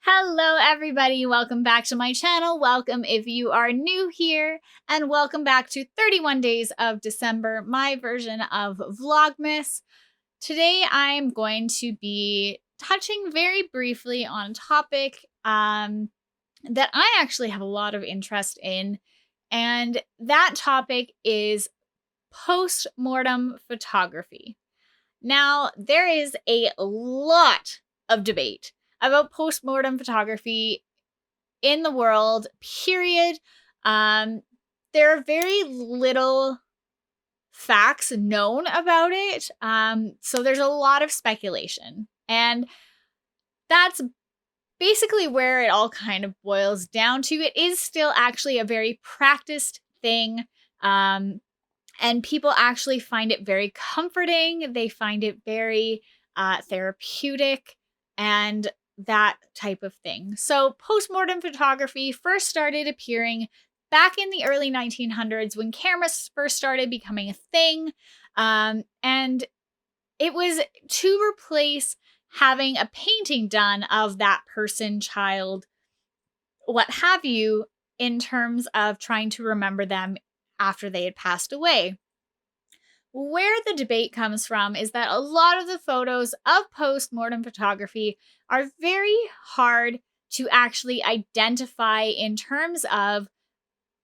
Hello everybody, welcome back to my channel. Welcome if you are new here, and welcome back to 31 Days of December, my version of Vlogmas. Today I'm going to be touching very briefly on a topic that I actually have a lot of interest in, and that topic is post-mortem photography. Now, there is a lot of debate about post-mortem photography in the world, period. There are very little facts known about it. So there's a lot of speculation. And that's basically where it all kind of boils down to. It is still actually a very practiced thing. And people actually find it very comforting. They find it very therapeutic and that type of thing. So postmortem photography first started appearing back in the early 1900s when cameras first started becoming a thing. And it was to replace having a painting done of that person, child, what have you, in terms of trying to remember them after they had passed away. Where the debate comes from is that a lot of the photos of post-mortem photography are very hard to actually identify in terms of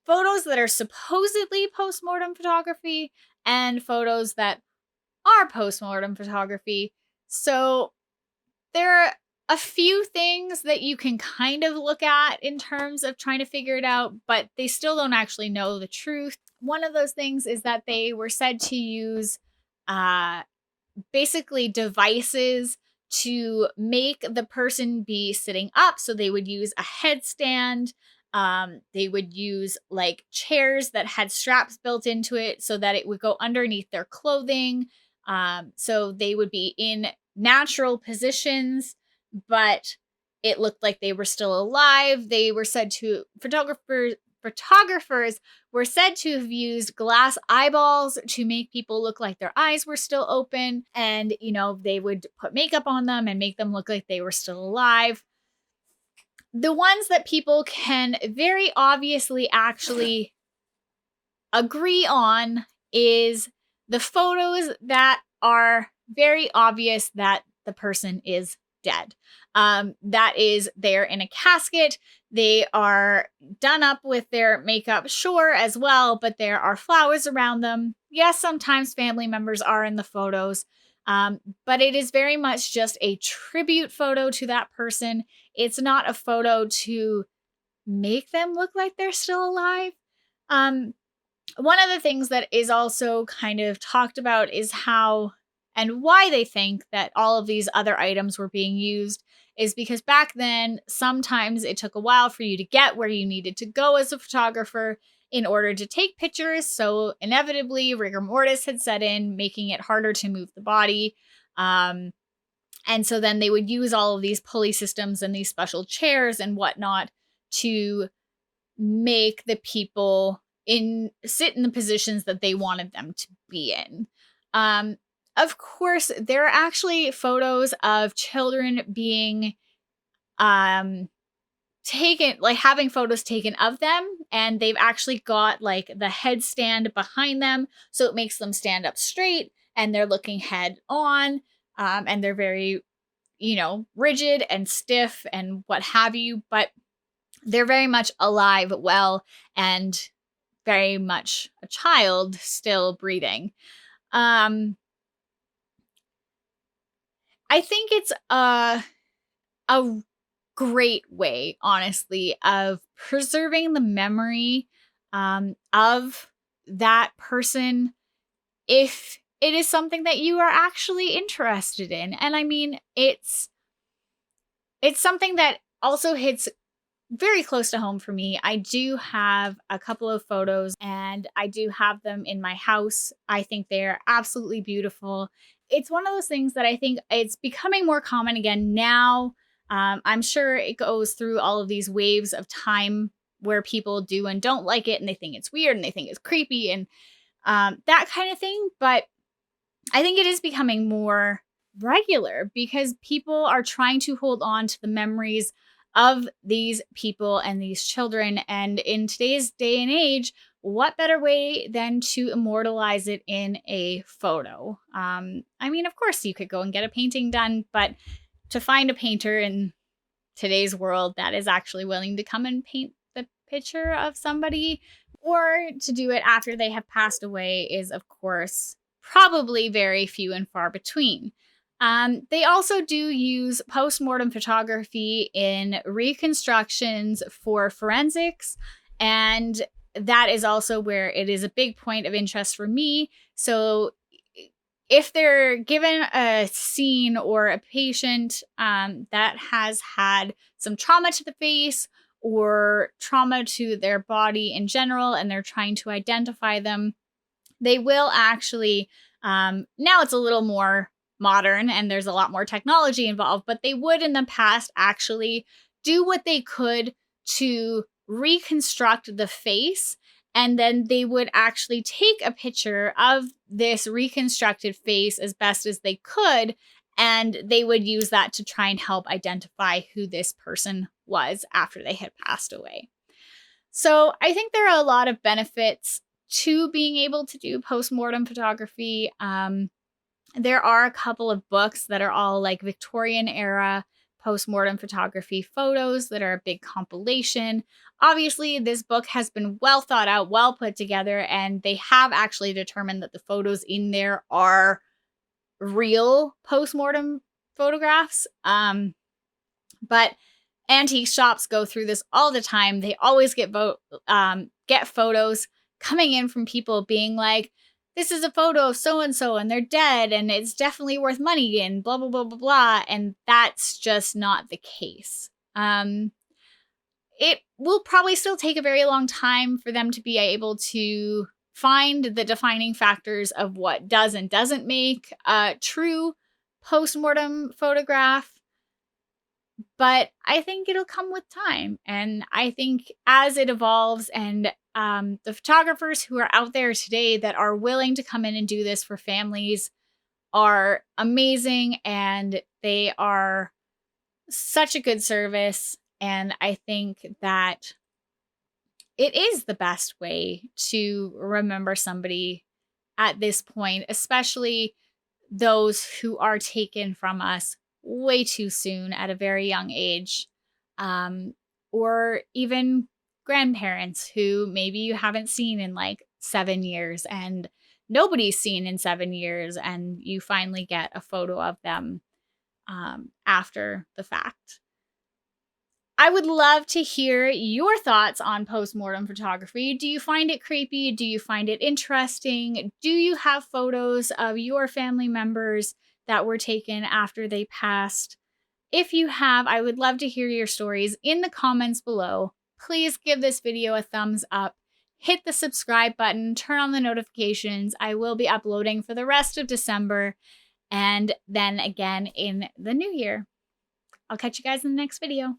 photos that are supposedly post-mortem photography and photos that are post-mortem photography. So there are a few things that you can kind of look at in terms of trying to figure it out, but they still don't actually know the truth. One of those things is that they were said to use basically devices to make the person be sitting up. So they would use a headstand. They would use like chairs that had straps built into it so that it would go underneath their clothing. So they would be in natural positions, but it looked like they were still alive. They were said to, photographers were said to have used glass eyeballs to make people look like their eyes were still open. And, you know, they would put makeup on them and make them look like they were still alive. The ones that people can very obviously actually agree on is the photos that are very obvious that the person is dead. That is, they're in a casket. They are done up with their makeup, sure, as well, but there are flowers around them. Yes, sometimes family members are in the photos, but it is very much just a tribute photo to that person. It's not a photo to make them look like they're still alive. One of the things that is also kind of talked about is how and why they think that all of these other items were being used is because back then, sometimes it took a while for you to get where you needed to go as a photographer in order to take pictures. So inevitably, rigor mortis had set in, making it harder to move the body. And so then they would use all of these pulley systems and these special chairs and whatnot to make the people sit in the positions that they wanted them to be in. Of course, there are actually photos of children being taken, like having photos taken of them, and they've actually got like the headstand behind them, so it makes them stand up straight and they're looking head on, and they're very, you know, rigid and stiff and what have you, but they're very much alive, well, and very much a child still breathing. I think it's a great way, honestly, of preserving the memory of that person if it is something that you are actually interested in. And I mean, it's something that also hits very close to home for me. I do have a couple of photos and I do have them in my house. I think they're absolutely beautiful. It's one of those things that I think it's becoming more common again now. I'm sure it goes through all of these waves of time where people do and don't like it and they think it's weird and they think it's creepy and that kind of thing. But I think it is becoming more regular because people are trying to hold on to the memories of these people and these children. And in today's day and age, what better way than to immortalize it in a photo? I mean, of course, you could go and get a painting done, but to find a painter in today's world that is actually willing to come and paint the picture of somebody, or to do it after they have passed away, is, of course, probably very few and far between. They also do use post-mortem photography in reconstructions for forensics, and that is also where it is a big point of interest for me. So if they're given a scene or a patient that has had some trauma to the face or trauma to their body in general, and they're trying to identify them, they will actually, now it's a little more modern and there's a lot more technology involved, but they would in the past actually do what they could to reconstruct the face. And then they would actually take a picture of this reconstructed face as best as they could. And they would use that to try and help identify who this person was after they had passed away. So I think there are a lot of benefits to being able to do post-mortem photography. There are a couple of books that are all like Victorian era post-mortem photography photos that are a big compilation. Obviously, this book has been well thought out, well put together, and they have actually determined that the photos in there are real post-mortem photographs. But antique shops go through this all the time. They always get photos coming in from people being like, this is a photo of so-and-so and they're dead and it's definitely worth money and blah, blah, blah, blah, blah. And that's just not the case. It will probably still take a very long time for them to be able to find the defining factors of what does and doesn't make a true post-mortem photograph. But I think it'll come with time. And I think as it evolves and the photographers who are out there today that are willing to come in and do this for families are amazing, and they are such a good service. And I think that it is the best way to remember somebody at this point, especially those who are taken from us way too soon at a very young age, or even grandparents who maybe you haven't seen in like 7 years and nobody's seen in 7 years, and you finally get a photo of them after the fact. I would love to hear your thoughts on post-mortem photography. Do you find it creepy? Do you find it interesting? Do you have photos of your family members that were taken after they passed? If you have, I would love to hear your stories in the comments below. Please give this video a thumbs up, hit the subscribe button, turn on the notifications. I will be uploading for the rest of December and then again in the new year. I'll catch you guys in the next video.